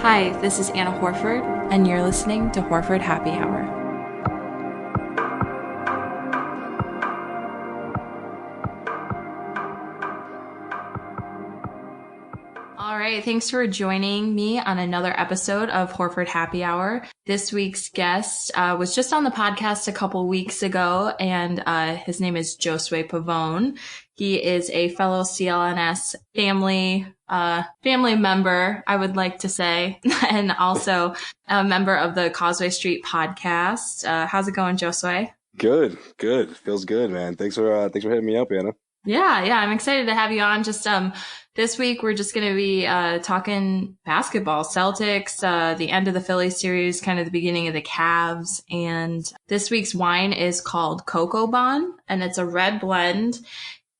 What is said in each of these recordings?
Hi, this is Anna Horford, and you're listening to Horford Happy Hour. All right, thanks for joining me on another episode of Horford Happy Hour. This week's guest was just on the podcast a couple weeks ago, and his name is Josue Pavon. He is a fellow CLNS family member, I would like to say, and also a member of the Causeway Street podcast. How's it going, Josue? Good. Feels good, man. Thanks for hitting me up, Anna. Yeah, I'm excited to have you on. Just this week we're just going to be talking basketball, Celtics, the end of the Philly series, kind of the beginning of the Cavs. And this week's wine is called Coco Bon, and it's a red blend,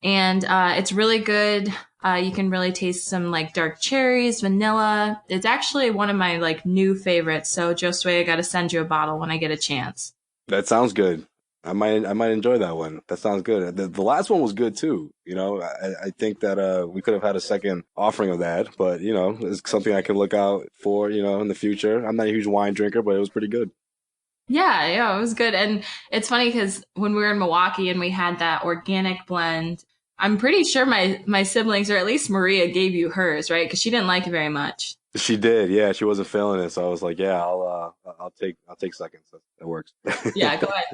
and it's really good. You can really taste some like dark cherries, vanilla. It's actually one of my like new favorites. So Josue, I got to send you a bottle when I get a chance. That sounds good. I might enjoy that one. That sounds good. The last one was good too. You know, I think that we could have had a second offering of that, but you know, it's something I can look out for, you know, in the future. I'm not a huge wine drinker, but it was pretty good. Yeah, it was good. And it's funny because when we were in Milwaukee and we had that organic blend, I'm pretty sure my siblings, or at least Maria, gave you hers, right? Because she didn't like it very much. She did, yeah. She wasn't feeling it, so I was like, yeah, I'll take seconds. That works. Yeah, go ahead,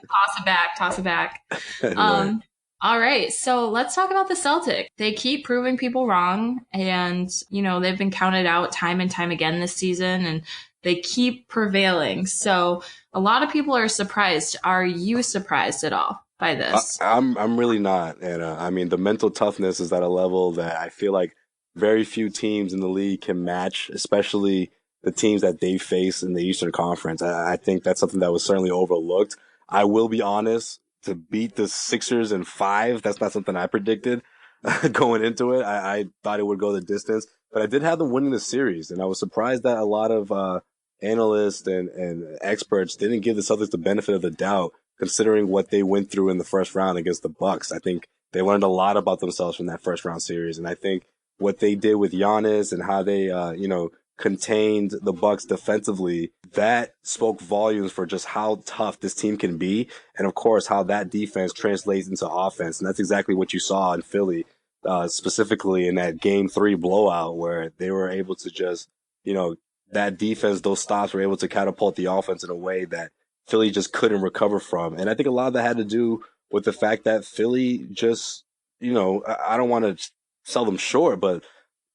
toss it back. Right. All right, so let's talk about the Celtics. They keep proving people wrong, and you know they've been counted out time and time again this season, and they keep prevailing. So a lot of people are surprised. Are you surprised at all by this? I'm really not, and I mean the mental toughness is at a level that I feel like very few teams in the league can match, especially the teams that they face in the Eastern Conference. I think that's something that was certainly overlooked. I will be honest, to beat the Sixers in 5, that's not something I predicted going into it. I thought it would go the distance, but I did have them winning the series, and I was surprised that a lot of analysts and experts didn't give the Celtics the benefit of the doubt, considering what they went through in the first round against the Bucks. I think they learned a lot about themselves from that first round series, and I think what they did with Giannis and how they, contained the Bucks defensively, that spoke volumes for just how tough this team can be. And of course, how that defense translates into offense. And that's exactly what you saw in Philly, specifically in that game 3 blowout where they were able to just, that defense, those stops were able to catapult the offense in a way that Philly just couldn't recover from. And I think a lot of that had to do with the fact that Philly just, I don't want to sell them short, but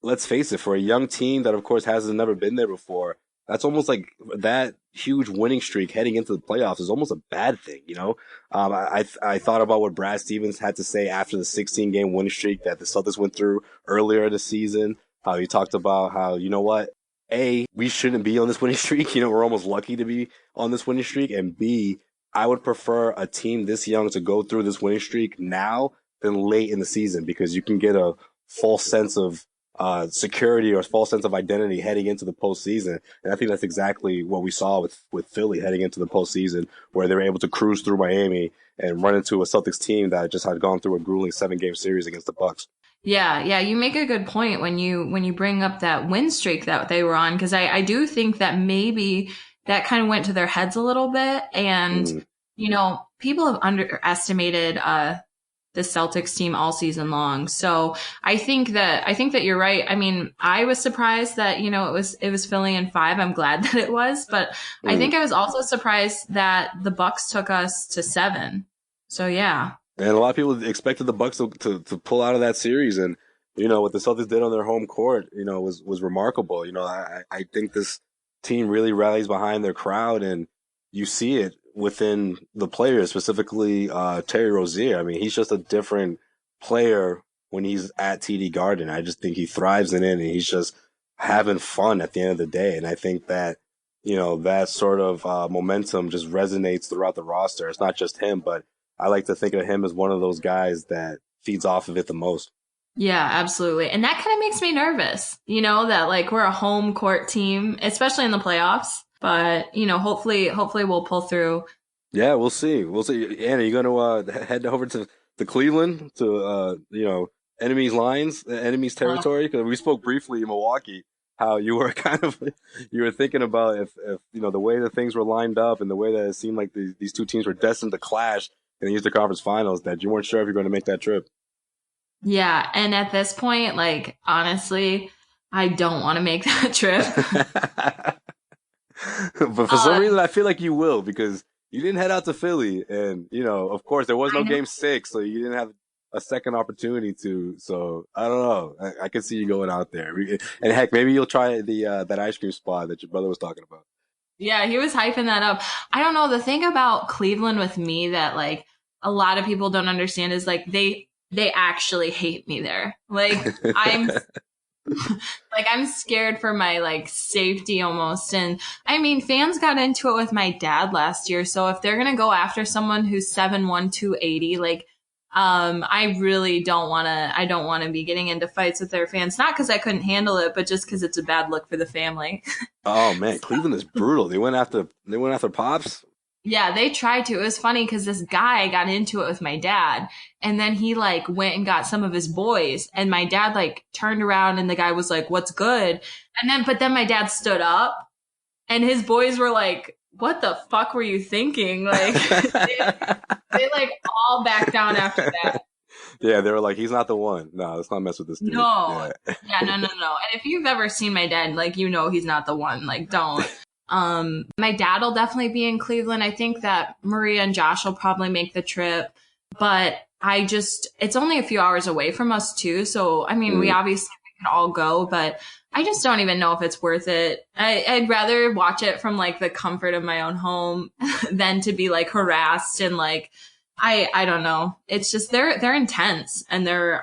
let's face it, for a young team that, of course, hasn't never been there before, that's almost like that huge winning streak heading into the playoffs is almost a bad thing, I thought about what Brad Stevens had to say after the 16-game winning streak that the Celtics went through earlier in the season. He talked about how, you know what, A, we shouldn't be on this winning streak. We're almost lucky to be on this winning streak. And B, I would prefer a team this young to go through this winning streak now than late in the season, because you can get a false sense of security or a false sense of identity heading into the postseason. And I think that's exactly what we saw with Philly heading into the postseason, where they were able to cruise through Miami and run into a Celtics team that just had gone through a grueling 7-game series against the Bucks. Yeah, you make a good point when you bring up that win streak that they were on, because I do think that maybe that kind of went to their heads a little bit, and people have underestimated the Celtics team all season long. So I think that you're right. I mean, I was surprised that, it was Philly in 5. I'm glad that it was, but I think I was also surprised that the Bucks took us to 7. So yeah. And a lot of people expected the Bucks to pull out of that series. And, what the Celtics did on their home court, was remarkable. I think this team really rallies behind their crowd, and you see it within the players, specifically Terry Rozier. I mean, he's just a different player when he's at TD Garden. I just think he thrives in it, and he's just having fun at the end of the day. And I think that, that sort of momentum just resonates throughout the roster. It's not just him, but I like to think of him as one of those guys that feeds off of it the most. Yeah, absolutely. And that kind of makes me nervous, that like we're a home court team, especially in the playoffs. But, hopefully we'll pull through. Yeah, we'll see. Anna, you going to head over to Cleveland to, enemy's lines, enemy's territory? Because we spoke briefly in Milwaukee how you were you were thinking about if the way that things were lined up and the way that it seemed like these two teams were destined to clash in the Eastern Conference Finals, that you weren't sure if you're going to make that trip. Yeah, and at this point, like honestly, I don't want to make that trip. But for some reason, I feel like you will because you didn't head out to Philly, and of course, there was I no know. Game 6, so you didn't have a second opportunity to. So I don't know. I can see you going out there, and heck, maybe you'll try the that ice cream spot that your brother was talking about. Yeah, he was hyping that up. I don't know. The thing about Cleveland with me that like a lot of people don't understand is like they actually hate me there. Like I'm like I'm scared for my like safety almost. And I mean, fans got into it with my dad last year. So if they're gonna go after someone who's 7'1", 280, like I really I don't wanna be getting into fights with their fans. Not because I couldn't handle it, but just because it's a bad look for the family. Oh man, Cleveland is brutal. They went after Pops. Yeah, they tried to. It was funny because this guy got into it with my dad, and then he like went and got some of his boys, and my dad like turned around, and the guy was like, "What's good?" But then my dad stood up, and his boys were like, "What the fuck were you thinking?" Like they like all backed down after that. Yeah, they were like, he's not the one. No, let's not mess with this dude. No, Yeah. yeah, no. And if you've ever seen my dad, like he's not the one. Like don't. My dad will definitely be in Cleveland. I think that Maria and Josh will probably make the trip, but it's only a few hours away from us too. So, I mean, we obviously can all go, but I just don't even know if it's worth it. I'd rather watch it from like the comfort of my own home than to be like harassed and like, I don't know. It's just, they're intense and they're,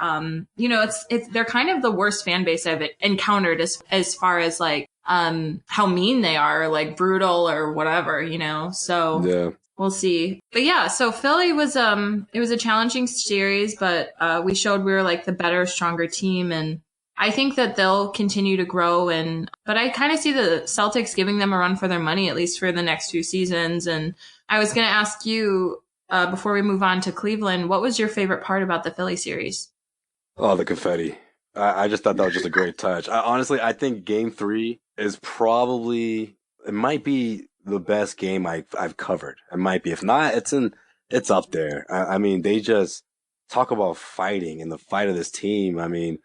they're kind of the worst fan base I've encountered as far as like, how mean they are, like brutal or whatever. So Yeah. we'll see. But yeah, so Philly was, it was a challenging series, but, we showed we were like the better, stronger team. And I think that they'll continue to grow. But I kind of see the Celtics giving them a run for their money, at least for the next few seasons. And I was going to ask you, before we move on to Cleveland, what was your favorite part about the Philly series? Oh, the confetti. I just thought that was just a great touch. Honestly, I think Game 3 is probably, it might be the best game I've covered. It might be. If not, it's up there. I mean, they just talk about fighting and the fight of this team. I mean,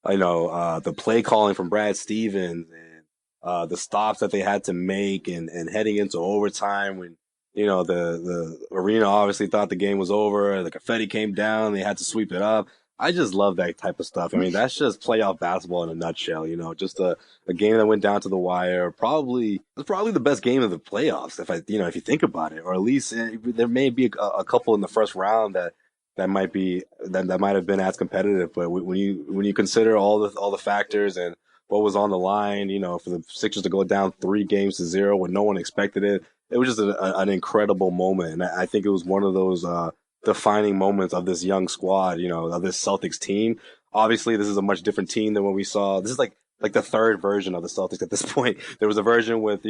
the play calling from Brad Stevens and the stops that they had to make and heading into overtime when the arena obviously thought the game was over. The confetti came down. They had to sweep it up. I just love that type of stuff. I mean, that's just playoff basketball in a nutshell. Just a game that went down to the wire. It's probably the best game of the playoffs if you think about it, or at least there may be a couple in the first round that might have been as competitive. But when you consider all the factors and what was on the line, for the Sixers to go down 3 games to 0 when no one expected it, it was just an incredible moment. And I think it was one of those defining moments of this young squad, of this Celtics team. Obviously, this is a much different team than what we saw. This is like the third version of the Celtics at this point. There was a version with,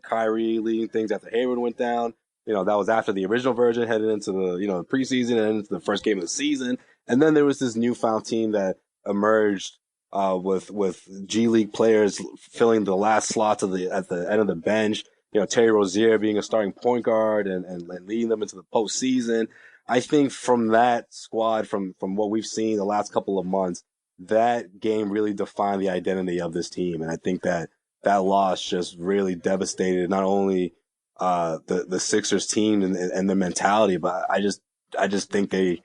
Kyrie leading things after Hayward went down. That was after the original version headed into the preseason and into the first game of the season. And then there was this newfound team that emerged with G League players filling the last slots at the end of the bench. Terry Rozier being a starting point guard and leading them into the postseason. I think from that squad, from what we've seen the last couple of months, that game really defined the identity of this team. And I think that loss just really devastated not only the Sixers team and their mentality, but I just think the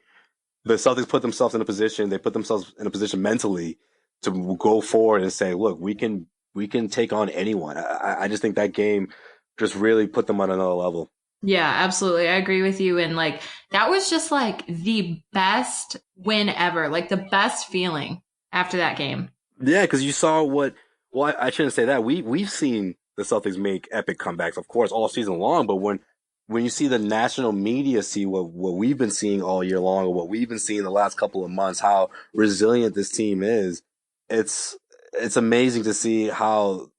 Celtics put themselves in a position, mentally to go forward and say, look, we can take on anyone. I just think that game just really put them on another level. Yeah, absolutely. I agree with you. And like, that was just like the best win ever, like the best feeling after that game. Yeah, because you saw well, I shouldn't say that. We've seen the Celtics make epic comebacks, of course, all season long. But when you see the national media see what we've been seeing all year long, or what we've been seeing the last couple of months, how resilient this team is, it's amazing to see how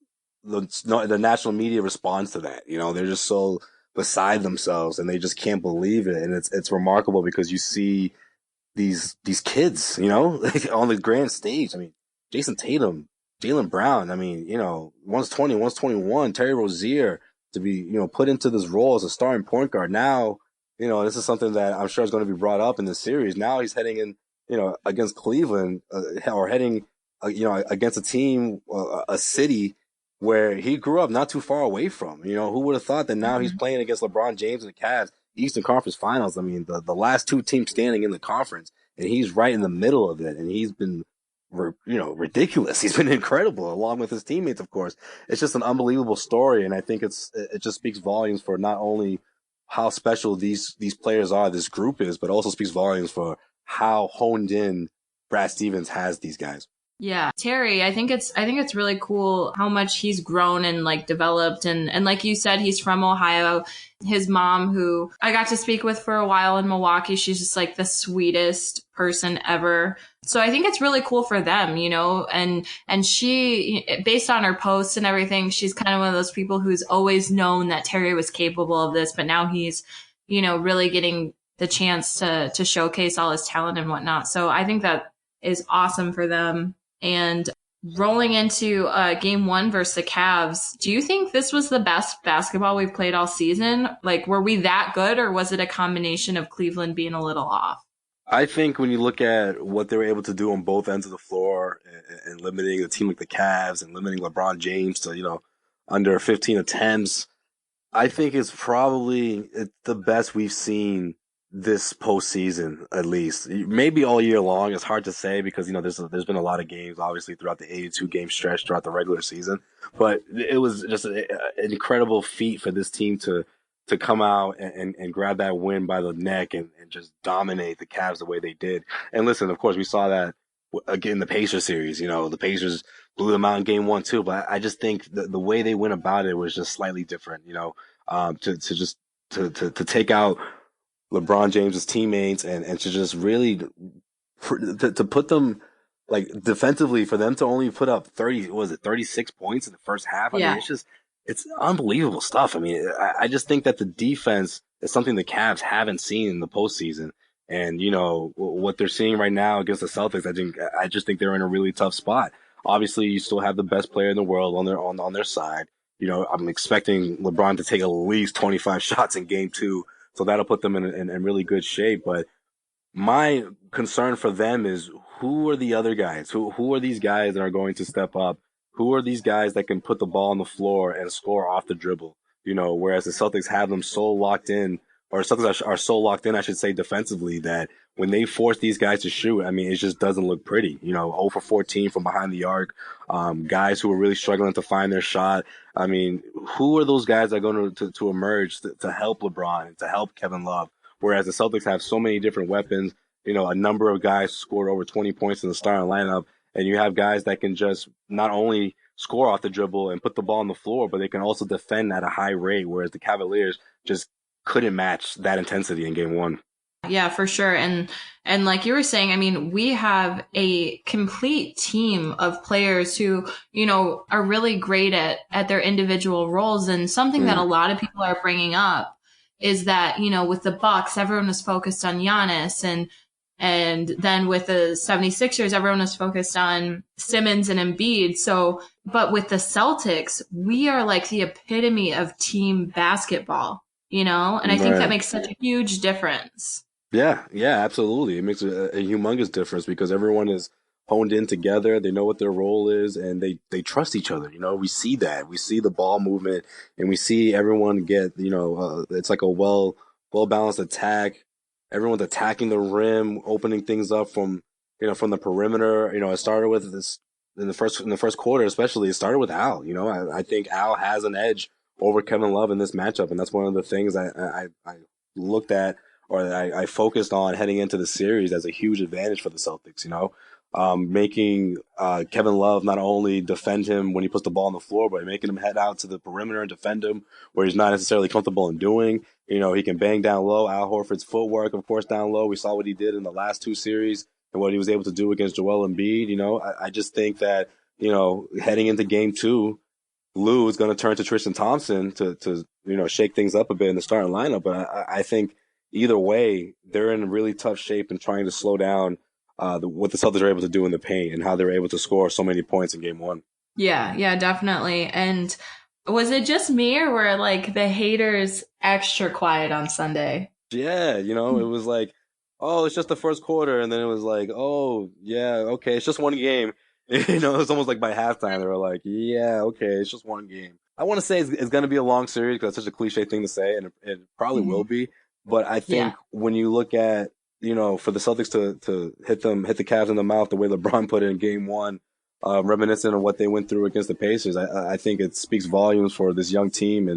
the national media responds to that. They're just so beside themselves and they just can't believe it. And it's remarkable because you see these kids, like on the grand stage. I mean, Jason Tatum Jaylen Brown, I mean, 120, 121, Terry Rozier to be, put into this role as a starting point guard. Now, this is something that I'm sure is going to be brought up in this series. Now he's heading in, against Cleveland, or heading, against a team, a city where he grew up not too far away from. Who would have thought that now he's Mhm. playing against LeBron James and the Cavs, Eastern Conference Finals. I mean, the last two teams standing in the conference, and he's right in the middle of it, and he's been ridiculous. He's been incredible along with his teammates, of course. It's just an unbelievable story. And I think it just speaks volumes for not only how special these players are, this group is, but also speaks volumes for how honed in Brad Stevens has these guys. Yeah. Terry, I think it's really cool how much he's grown and like developed, and like you said, he's from Ohio. His mom, who I got to speak with for a while in Milwaukee, she's just like the sweetest person ever. So I think it's really cool for them, and she, based on her posts and everything, she's kind of one of those people who's always known that Terry was capable of this, but now he's, really getting the chance to showcase all his talent and whatnot. So I think that is awesome for them. And rolling into game one versus the Cavs, do you think this was the best basketball we've played all season? Like, were we that good, or was it a combination of Cleveland being a little off? I think when you look at what they were able to do on both ends of the floor, and limiting a team like the Cavs and limiting LeBron James to, under 15 attempts, I think it's the best we've seen this postseason, at least. Maybe all year long. It's hard to say because, there's been a lot of games, obviously, throughout the 82 game stretch throughout the regular season. But it was just an incredible feat for this team to come out and grab that win by the neck and just dominate the Cavs the way they did. And listen, of course, we saw that again in the Pacers series. The Pacers blew them out in game one too, but I just think the way they went about it was just slightly different. To take out LeBron James's teammates and to just really to put them like defensively, for them to only put up 36 points in the first half. I mean, Yeah. it's unbelievable stuff. I mean, I just think that the defense is something the Cavs haven't seen in the postseason. And, what they're seeing right now against the Celtics, I just think they're in a really tough spot. Obviously, you still have the best player in the world on their side. I'm expecting LeBron to take at least 25 shots in game two. So that'll put them in really good shape. But my concern for them is, who are the other guys? Who are these guys that are going to step up? Who are these guys that can put the ball on the floor and score off the dribble? Whereas the Celtics have them so locked in, or Celtics are so locked in, I should say, defensively, that when they force these guys to shoot, I mean, it just doesn't look pretty. 0 for 14 from behind the arc. Guys who are really struggling to find their shot. I mean, who are those guys that are going to emerge to help LeBron and to help Kevin Love? Whereas the Celtics have so many different weapons, a number of guys scored over 20 points in the starting lineup, and you have guys that can just not only score off the dribble and put the ball on the floor, but they can also defend at a high rate, whereas the Cavaliers just couldn't match that intensity in game one. Yeah, for sure. And like you were saying, I mean, we have a complete team of players who, are really great at their individual roles. And something that a lot of people are bringing up is that, with the Bucks, everyone was focused on Giannis, and then with the 76ers, everyone was focused on Simmons and Embiid. So, but with the Celtics, we are like the epitome of team basketball, and I think that Right. makes such a huge difference. Yeah, absolutely. It makes a humongous difference because everyone is honed in together. They know what their role is, and they trust each other. We see that. We see the ball movement, and we see everyone get. It's like a well balanced attack. Everyone's attacking the rim, opening things up from the perimeter. It started with this in the first quarter, especially. It started with Al. I think Al has an edge over Kevin Love in this matchup, and that's one of the things I looked at, or I focused on heading into the series as a huge advantage for the Celtics, making Kevin Love not only defend him when he puts the ball on the floor, but making him head out to the perimeter and defend him where he's not necessarily comfortable in doing. He can bang down low. Al Horford's footwork, of course, down low. We saw what he did in the last two series and what he was able to do against Joel Embiid. I just think that, heading into game two, Lou is going to turn to Tristan Thompson to shake things up a bit in the starting lineup. But I think either way, they're in really tough shape and trying to slow down what the Celtics are able to do in the paint and how they were able to score so many points in game one. Yeah, yeah, definitely. And was it just me or were like the haters extra quiet on Sunday? Yeah, it was like, oh, it's just the first quarter, and then it was like, oh, yeah, okay, it's just one game. It was almost like by halftime they were like, yeah, okay, it's just one game. I want to say it's going to be a long series because it's such a cliche thing to say, and it probably will Mhm. be. But I Yeah, think when you look at, for the Celtics to hit the Cavs in the mouth the way LeBron put it in game one, reminiscent of what they went through against the Pacers, I think it speaks volumes for this young team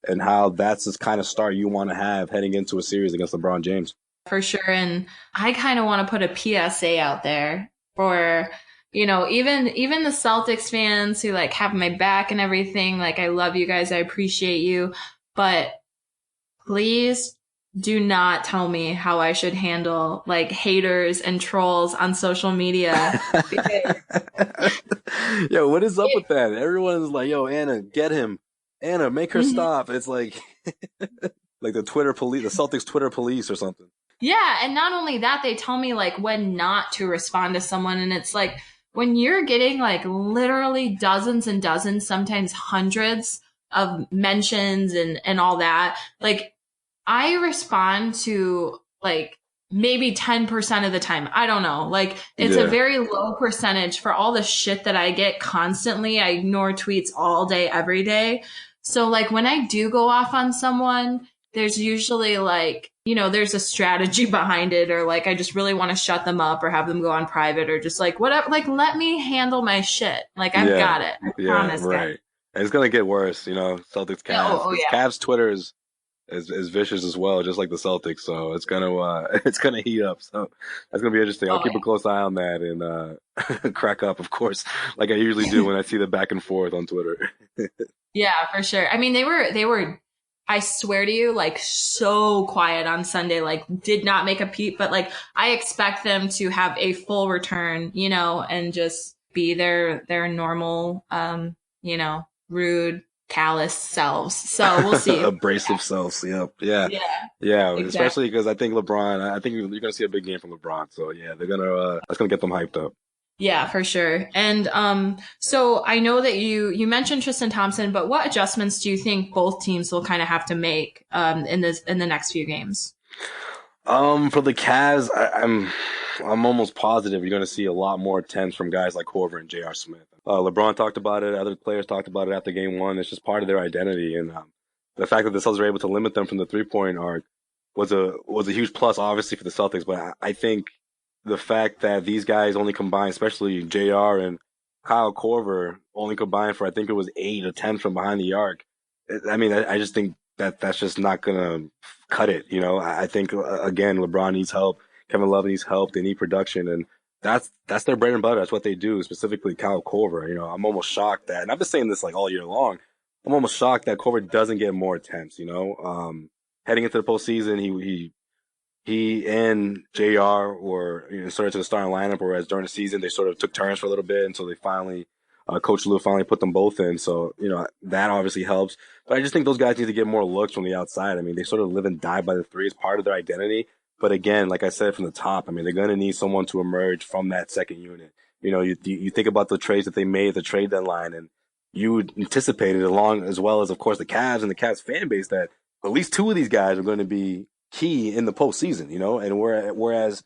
and how that's the kind of start you want to have heading into a series against LeBron James. for sure. And I kind of want to put a PSA out there for, even the Celtics fans who like have my back and everything. Like, I love you guys. I appreciate you. But please do not tell me how I should handle like haters and trolls on social media because Yo, what is up it, with that? Everyone's like, yo, Anna, get him. Anna, make her Mhm. stop. It's like like the Twitter police, the Celtics Twitter police or something. Yeah, and not only that, they tell me like when not to respond to someone, and it's like when you're getting like literally dozens and dozens, sometimes hundreds of mentions and all that, like I respond to like maybe 10% of the time. I don't know. Like it's a Yeah. very low percentage for all the shit that I get constantly. I ignore tweets all day, every day. So like when I do go off on someone, there's usually like, there's a strategy behind it, or like I just really want to shut them up or have them go on private or just like whatever. Like let me handle my shit. Like I've Yeah. got it. I Yeah, promise, guys. right. And it's gonna get worse, Celtics Yeah, Cavs. oh Because yeah. Cavs Twitter is vicious as well, just like the Celtics. So it's gonna it's gonna heat up. So that's gonna be interesting. I'll Oh keep a close eye on that and crack up, of course, like I usually do when I see the back and forth on Twitter. Yeah, for sure. I mean, they were, I swear to you, like so quiet on Sunday, like did not make a peep, but like I expect them to have a full return, and just be their normal, rude, callous selves. So we'll see. Abrasive selves. Yep. Yeah. Yeah, Yeah. exactly. Especially because I think LeBron. I think you're gonna see a big game from LeBron. So yeah, they're gonna. That's gonna get them hyped up. Yeah, for sure. And so I know that you mentioned Tristan Thompson, but what adjustments do you think both teams will kind of have to make in the next few games? For the Cavs, I'm almost positive you're going to see a lot more attempts from guys like Horford and J.R. Smith. LeBron talked about it. Other players talked about it after game one. It's just part of their identity, and the fact that the Celtics were able to limit them from the 3-point arc was a huge plus, obviously for the Celtics. But I think the fact that these guys only combined, especially J.R. and Kyle Korver, only combined for I think it was 8 attempts from behind the arc. I mean, I just think that's just not gonna cut it. I think again, LeBron needs help. Kevin Love needs help. They need production, and that's their bread and butter. That's what they do. Specifically, Kyle Korver. I'm almost shocked that, and I've been saying this like all year long. I'm almost shocked that Korver doesn't get more attempts. Heading into the postseason, he and JR were started to the starting lineup, whereas during the season they sort of took turns for a little bit until they finally Coach Lou finally put them both in. So, that obviously helps. But I just think those guys need to get more looks from the outside. I mean, they sort of live and die by the three. It's part of their identity. But again, like I said from the top, I mean, they're going to need someone to emerge from that second unit. You think about the trades that they made at the trade deadline, and you anticipated along as well as, of course, the Cavs and the Cavs fan base that at least two of these guys are going to be key in the postseason, and whereas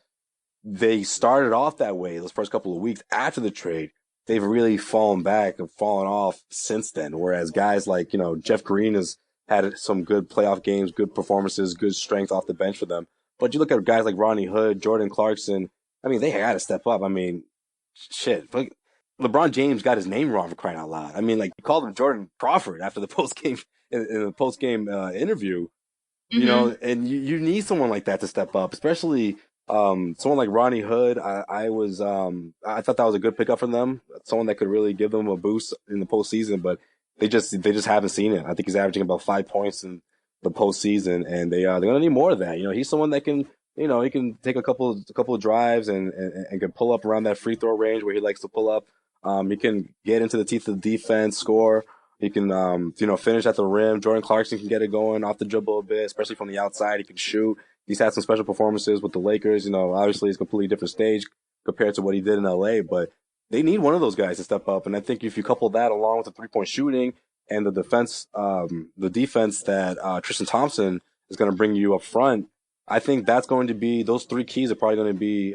they started off that way those first couple of weeks after the trade, they've really fallen back and fallen off since then. Whereas guys like, Jeff Green has had some good playoff games, good performances, good strength off the bench for them. But you look at guys like Ronnie Hood, Jordan Clarkson, I mean, they got to step up. I mean, shit. LeBron James got his name wrong for crying out loud. I mean, like, he called him Jordan Crawford after the post game in the post game interview. Hmm. And you need someone like that to step up, especially someone like Ronnie Hood. I thought that was a good pickup for them. Someone that could really give them a boost in the postseason, but they just haven't seen it. I think he's averaging about 5 points in the postseason, and they're gonna need more of that. He's someone that can he can take a couple of drives and can pull up around that free throw range where he likes to pull up. He can get into the teeth of the defense, score. He can, finish at the rim. Jordan Clarkson can get it going off the dribble a bit, especially from the outside. He can shoot. He's had some special performances with the Lakers. Obviously it's a completely different stage compared to what he did in LA, but they need one of those guys to step up. And I think if you couple that along with the 3-point shooting and the defense that Tristan Thompson is going to bring you up front, I think that's going to be those three keys are probably going to be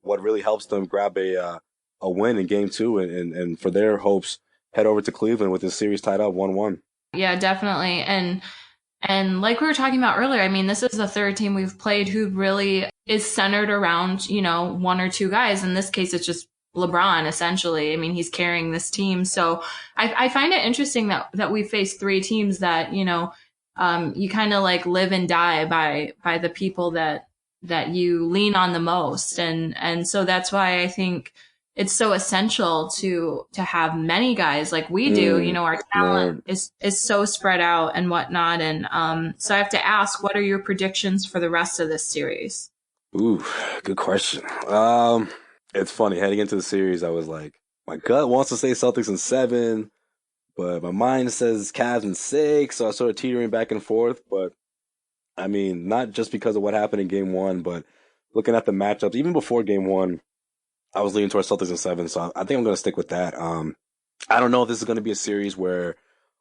what really helps them grab a win in game two and for their hopes head over to Cleveland with this series tied up 1-1. Yeah, definitely. And like we were talking about earlier, I mean, this is the third team we've played who really is centered around, one or two guys. In this case, it's just LeBron, essentially. I mean, he's carrying this team. So I find it interesting that we face three teams that, you kind of like live and die by the people that you lean on the most. And so that's why I think it's so essential to have many guys like we do. Our talent is so spread out and whatnot. And so I have to ask, what are your predictions for the rest of this series? Ooh, good question. It's funny, heading into the series, I was like, my gut wants to say Celtics in 7, but my mind says Cavs in 6, so I sort of teetering back and forth. But I mean, not just because of what happened in game 1, but looking at the matchups, even before game 1, I was leaning towards Celtics in 7, so I think I'm going to stick with that. I don't know if this is going to be a series where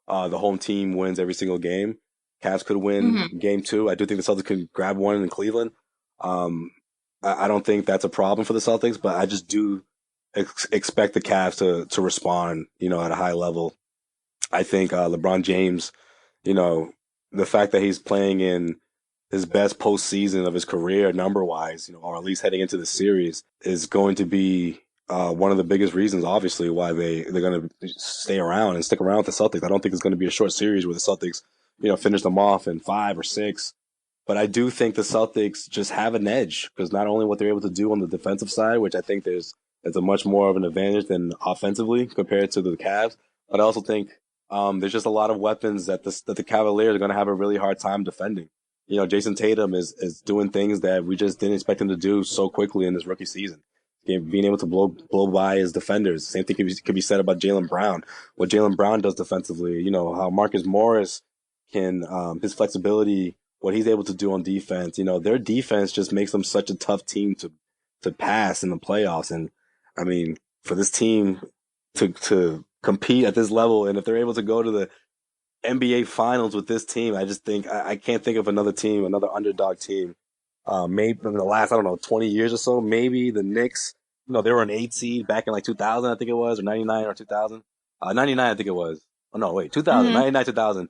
the home team wins every single game. Cavs could win game 2. I do think the Celtics can grab one in Cleveland. I don't think that's a problem for the Celtics, but I just do expect the Cavs to respond, at a high level. I think LeBron James, the fact that he's playing in his best postseason of his career number-wise, or at least heading into the series, is going to be one of the biggest reasons, obviously, why they're going to stay around and stick around with the Celtics. I don't think it's going to be a short series where the Celtics, finish them off in 5 or 6. But I do think the Celtics just have an edge because not only what they're able to do on the defensive side, which I think it's a much more of an advantage than offensively compared to the Cavs, but I also think there's just a lot of weapons that the Cavaliers are going to have a really hard time defending. Jason Tatum is doing things that we just didn't expect him to do so quickly in this rookie season. Being able to blow by his defenders. Same thing could be said about Jaylen Brown. What Jaylen Brown does defensively, how Marcus Morris can his flexibility, what he's able to do on defense. Their defense just makes them such a tough team to pass in the playoffs. And I mean, for this team to compete at this level, and if they're able to go to the NBA Finals with this team, I just think I can't think of another team, another underdog team. Maybe in the last 20 years or so, maybe the Knicks. They were an 8 seed back in like 2000, I think it was, or 99 or 2000. 99, I think it was. Oh no, wait, 2000, 99, 2000.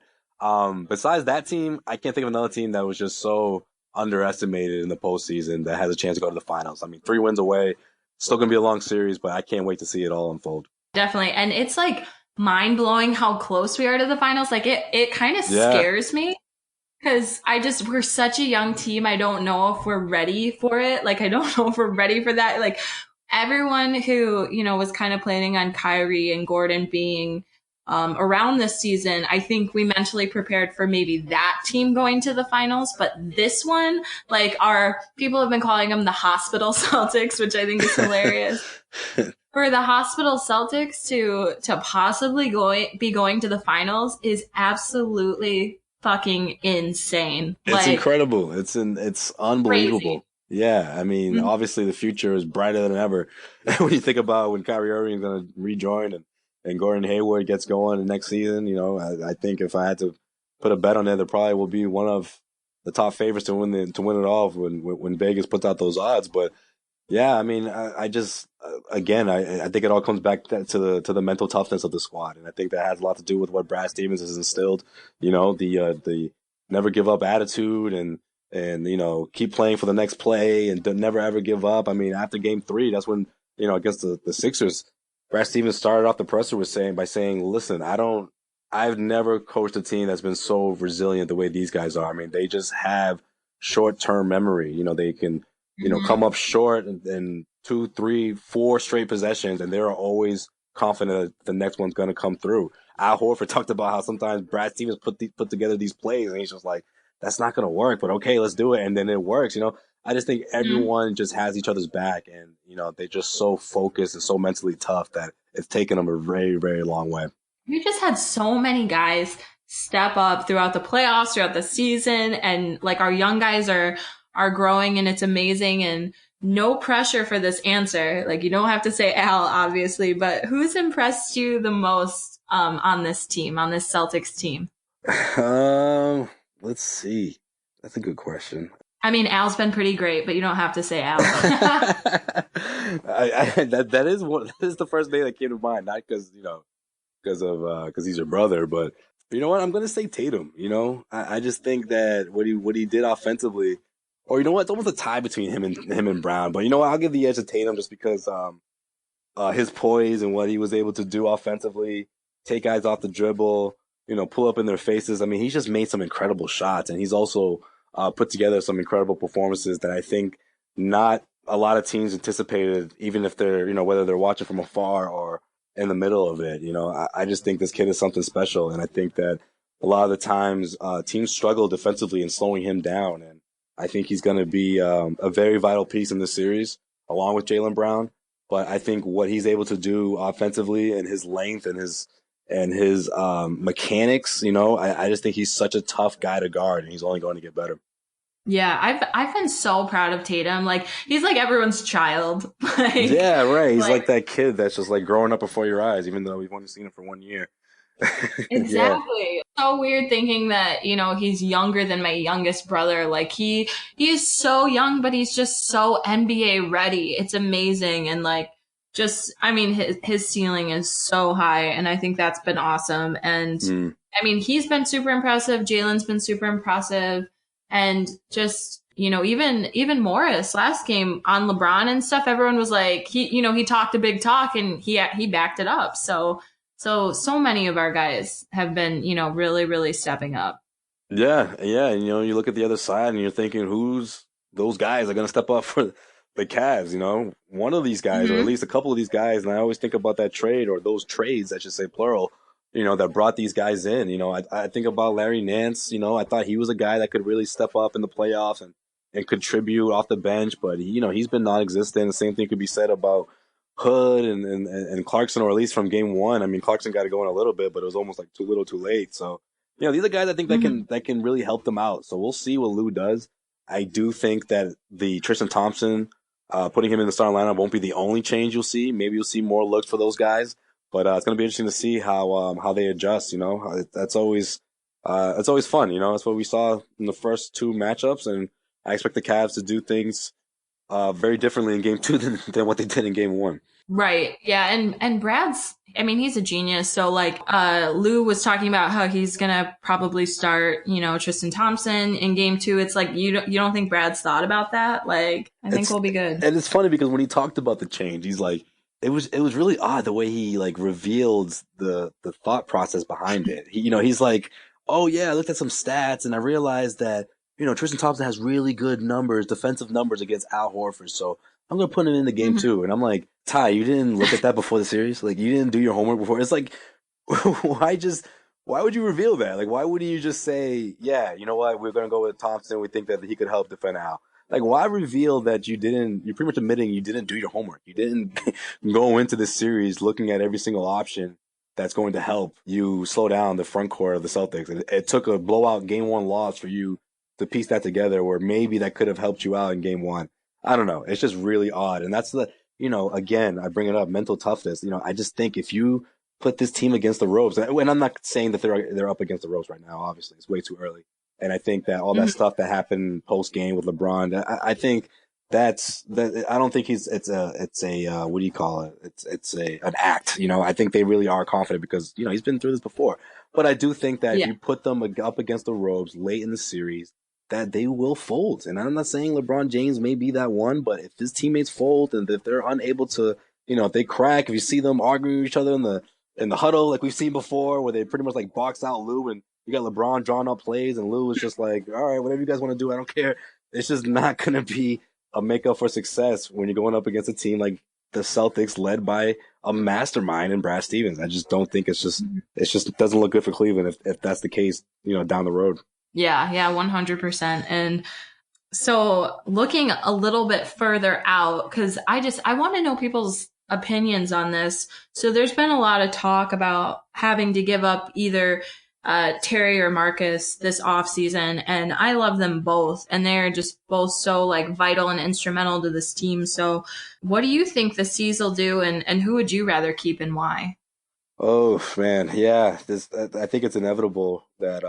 Besides that team, I can't think of another team that was just so underestimated in the postseason that has a chance to go to the finals. I mean, 3 wins away, still going to be a long series, but I can't wait to see it all unfold. Definitely. And it's like mind blowing how close we are to the finals. Like it kind of scares me because we're such a young team. I don't know if we're ready for it. Like, I don't know if we're ready for that. Like everyone who, was kind of planning on Kyrie and Gordon being around this season, I think we mentally prepared for maybe that team going to the finals. But this one, like, our people have been calling them the hospital Celtics, which I think is hilarious. For the hospital Celtics to possibly be going to the finals is absolutely fucking insane. It's incredible. It's unbelievable. Crazy. Yeah, I mean, obviously the future is brighter than ever. When you think about when Kyrie Irving is going to rejoin and Gordon Hayward gets going next season, I think if I had to put a bet on it, there probably will be one of the top favorites to win it all when Vegas puts out those odds. But yeah, I mean, I just again, I think it all comes back to the mental toughness of the squad, and I think that has a lot to do with what Brad Stevens has instilled. The never give up attitude and keep playing for the next play and never ever give up. I mean, after game 3, that's when against the Sixers, Brad Stevens started off the presser by saying, "Listen, I've never coached a team that's been so resilient the way these guys are. I mean, they just have short-term memory. They can." Come up short and 2, 3, 4 straight possessions, and they're always confident that the next one's going to come through. Al Horford talked about how sometimes Brad Stevens put together these plays, and he's just like, that's not going to work, but okay, let's do it. And then it works. I just think everyone just has each other's back, and, they're just so focused and so mentally tough that it's taken them a very, very long way. We just had so many guys step up throughout the playoffs, throughout the season, and like our young guys are growing, and it's amazing. And no pressure for this answer. Like, you don't have to say Al, obviously, but who's impressed you the most on this team, on this Celtics team? Let's see. That's a good question. I mean, Al's been pretty great, but you don't have to say Al. That is the first name that came to mind, not because because he's your brother, but you know what? I'm gonna say Tatum. I just think that what he did offensively, or you know what? It's almost a tie between him and Brown. But you know what? I'll give the edge to Tatum just because his poise and what he was able to do offensively, take guys off the dribble, pull up in their faces. I mean, he's just made some incredible shots, and he's also put together some incredible performances that I think not a lot of teams anticipated, even if they're, whether they're watching from afar or in the middle of it. I just think this kid is something special, and I think that a lot of the times teams struggle defensively in slowing him down, and I think he's going to be a very vital piece in this series, along with Jaylen Brown. But I think what he's able to do offensively and his length and his mechanics, I just think he's such a tough guy to guard, and he's only going to get better. Yeah, I've been so proud of Tatum. Like, he's like everyone's child. Yeah, right. He's like that kid that's just like growing up before your eyes, even though we've only seen him for 1 year. Exactly. Yeah. So weird thinking that, he's younger than my youngest brother. Like, he is so young, but he's just so NBA ready. It's amazing. And like, I mean, his ceiling is so high, and I think that's been awesome. And I mean, he's been super impressive. Jalen's been super impressive. And just, even Morris last game on LeBron and stuff, everyone was like, he talked a big talk and he backed it up. So many of our guys have been, really, really stepping up. Yeah. Yeah. And, you look at the other side and you're thinking, who's those guys are going to step up for the Cavs? One of these guys, or at least a couple of these guys. And I always think about that trade, or those trades, I should say plural, that brought these guys in. I think about Larry Nance. I thought he was a guy that could really step up in the playoffs and contribute off the bench, but he's been non-existent. The same thing could be said about Hood and Clarkson, or at least from game one. I mean, Clarkson got to go in a little bit, but it was almost like too little too late. So, these are guys I think that can really help them out. So we'll see what Lou does. I do think that the Tristan Thompson, putting him in the starting lineup won't be the only change you'll see. Maybe you'll see more looks for those guys. But it's going to be interesting to see how they adjust. That's always fun. That's what we saw in the first two matchups, and I expect the Cavs to do things very differently in game two than what they did in game one. Right. Yeah. And Brad's, I mean, he's a genius. So like, Lou was talking about how he's going to probably start, Tristan Thompson in game two. It's like, you don't think Brad's thought about that? Like, I think we'll be good. And it's funny because when he talked about the change, he's like, it was really odd the way he like revealed the thought process behind it. He's like, oh yeah, I looked at some stats and I realized that, Tristan Thompson has really good numbers, defensive numbers against Al Horford. So I'm going to put him in the game too. And I'm like, Ty, you didn't look at that before the series? Like, you didn't do your homework before? It's like, why would you reveal that? Like, why wouldn't you just say, yeah, you know what? We're going to go with Thompson. We think that he could help defend Al. Like, why reveal that you're pretty much admitting you didn't do your homework. You didn't go into this series looking at every single option that's going to help you slow down the front court of the Celtics. It took a blowout game one loss for you to piece that together, where maybe that could have helped you out in game one. I don't know. It's just really odd. And that's again, I bring it up, mental toughness. I just think if you put this team against the ropes, and I'm not saying that they're up against the ropes right now, obviously. It's way too early. And I think that all that stuff that happened post game with LeBron, I think that I don't think it's a what do you call it? It's an act. I think they really are confident because he's been through this before. But I do think that if you put them up against the ropes late in the series, that they will fold. And I'm not saying LeBron James may be that one, but if his teammates fold and if they're unable to, if they crack, if you see them arguing with each other in the huddle like we've seen before, where they pretty much like box out Lou, and you got LeBron drawing up plays and Lou was just like, all right, whatever you guys want to do, I don't care. It's just not going to be a makeup for success when you're going up against a team like the Celtics led by a mastermind in Brad Stevens. I just don't think it doesn't look good for Cleveland if that's the case, down the road. Yeah, 100%. And so looking a little bit further out, because I want to know people's opinions on this. So there's been a lot of talk about having to give up either Terry or Marcus this offseason, and I love them both, and they're just both so like vital and instrumental to this team. So what do you think the C's will do, and who would you rather keep and why? Oh man, yeah. I think it's inevitable that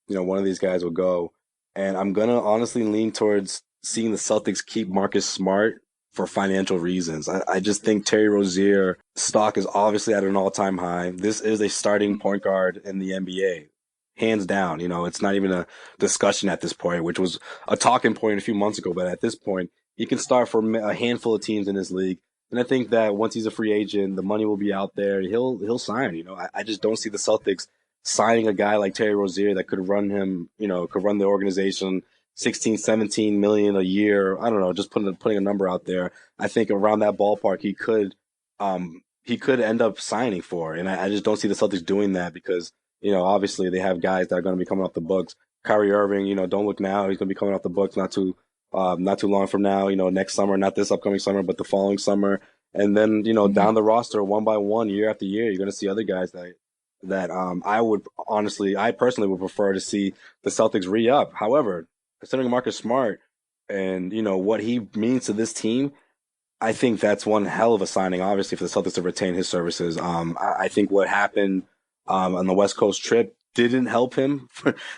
one of these guys will go, and I'm gonna honestly lean towards seeing the Celtics keep Marcus Smart for financial reasons. I just think Terry Rozier stock is obviously at an all-time high. This is a starting point guard in the NBA, hands down. It's not even a discussion at this point, which was a talking point a few months ago, but at this point, he can start for a handful of teams in this league. And I think that once he's a free agent, the money will be out there. He'll sign. I just don't see the Celtics signing a guy like Terry Rozier that could run him, could run the organization 16, 17 million a year. I don't know, just putting a number out there. I think around that ballpark he could end up signing for. And I just don't see the Celtics doing that because, obviously they have guys that are going to be coming off the books. Kyrie Irving, don't look now. He's going to be coming off the books not too long from now, next summer, not this upcoming summer, but the following summer. And then, down the roster one by one, year after year, you're going to see other guys that I personally would prefer to see the Celtics re-up. However, considering Marcus Smart and, what he means to this team, I think that's one hell of a signing, obviously, for the Celtics to retain his services. I think what happened on the West Coast trip didn't help him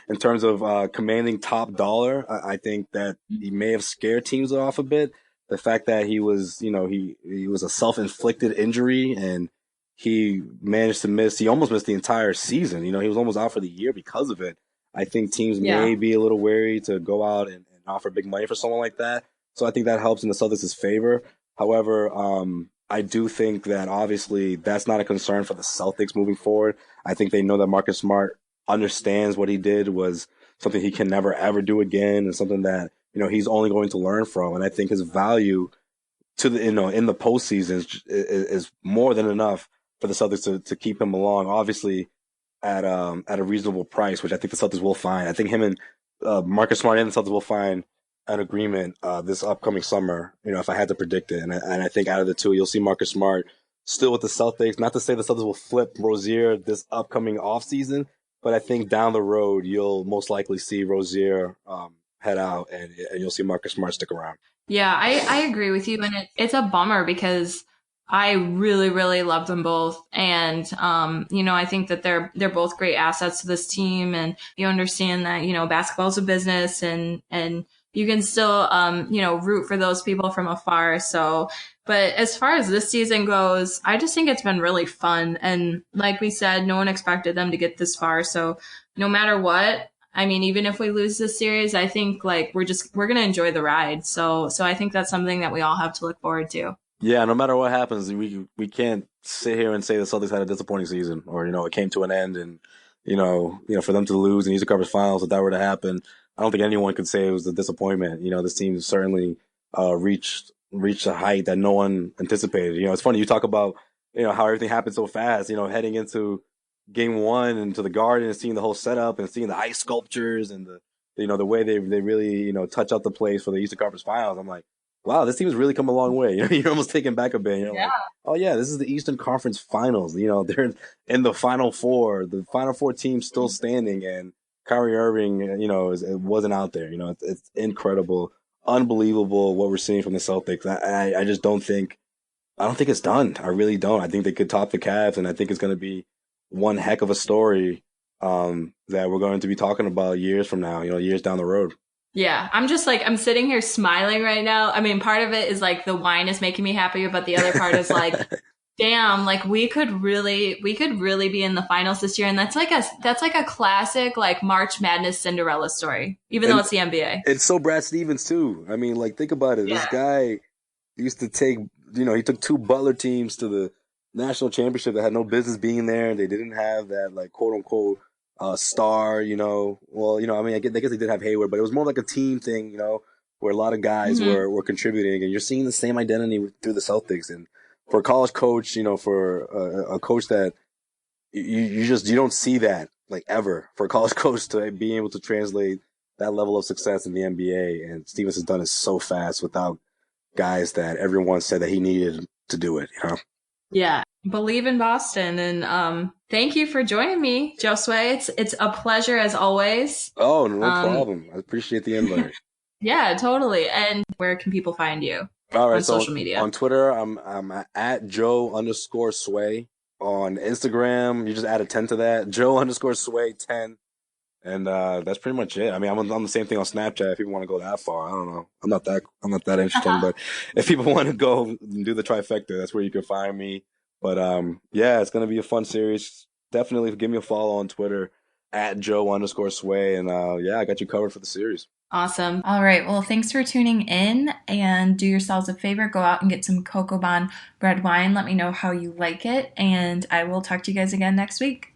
in terms of commanding top dollar. I think that he may have scared teams off a bit. The fact that he was, he was a self-inflicted injury and he managed to miss. He almost missed the entire season. He was almost out for the year because of it. I think teams may be a little wary to go out and offer big money for someone like that. So I think that helps in the Celtics' favor. However, I do think that obviously that's not a concern for the Celtics moving forward. I think they know that Marcus Smart understands what he did was something he can never ever do again and something that, he's only going to learn from. And I think his value to the, in the postseason is more than enough for the Celtics to keep him along, obviously at a reasonable price, which I think the Celtics will find. I think him and Marcus Smart and the Celtics will find an agreement this upcoming summer, if I had to predict it. And I think out of the two, you'll see Marcus Smart still with the Celtics. Not to say the Celtics will flip Rozier this upcoming offseason, but I think down the road, you'll most likely see Rozier head out and you'll see Marcus Smart stick around. Yeah, I agree with you. And it's a bummer because I really, really love them both. And, I think that they're both great assets to this team. And you understand that, basketball's a business and you can still, root for those people from afar. So, but as far as this season goes, I just think it's been really fun. And like we said, no one expected them to get this far. So no matter what, I mean, even if we lose this series, I think like we're going to enjoy the ride. So I think that's something that we all have to look forward to. Yeah, no matter what happens, we can't sit here and say the Celtics had a disappointing season or, it came to an end and, for them to lose in the Eastern Conference Finals, if that were to happen, I don't think anyone could say it was a disappointment. This team certainly reached a height that no one anticipated. It's funny, you talk about, how everything happened so fast, heading into game one and to the Garden and seeing the whole setup and seeing the ice sculptures and the way they really, touch up the place for the Eastern Conference Finals. I'm like, wow, this team has really come a long way. You're almost taken back a bit. You're like, oh yeah, this is the Eastern Conference Finals. They're in the Final Four. The Final Four team's still standing, and Kyrie Irving, it wasn't out there. It's incredible, unbelievable what we're seeing from the Celtics. I just don't think it's done. I really don't. I think they could top the Cavs, and I think it's going to be one heck of a story that we're going to be talking about years from now. Years down the road. Yeah, I'm sitting here smiling right now. I mean, part of it is like the wine is making me happy, but the other part is like, damn, like we could really be in the finals this year. And that's like a classic, like March Madness Cinderella story, even though it's the NBA. It's so Brad Stevens too. I mean, like think about it. Yeah. This guy used to take, he took two Butler teams to the national championship that had no business being there. They didn't have that like quote unquote star, well, I mean, I guess they did have Hayward, but it was more like a team thing, where a lot of guys were contributing, and you're seeing the same identity through the Celtics. And for a college coach, for a coach that you don't see that like ever for a college coach to be able to translate that level of success in the NBA. And Stevens has done it so fast without guys that everyone said that he needed to do it, Yeah. Believe in Boston. And thank you for joining me, Josue. It's a pleasure as always. Oh, no Um, problem. I appreciate the invite. yeah, totally. And where can people find you All right, on so social media? on Twitter, I'm at Joe_Sway. On Instagram, you just add a 10 to that, Joe_Sway 10. And that's pretty much it. I mean, I'm the same thing on Snapchat if people want to go that far. I don't know. I'm not that interesting, but if people want to go and do the trifecta, that's where you can find me. But yeah, it's gonna be a fun series. Definitely give me a follow on Twitter at Joe_Sway. And yeah, I got you covered for the series. Awesome. All right. Well, thanks for tuning in and do yourselves a favor. Go out and get some Cocoa Bon red wine. Let me know how you like it. And I will talk to you guys again next week.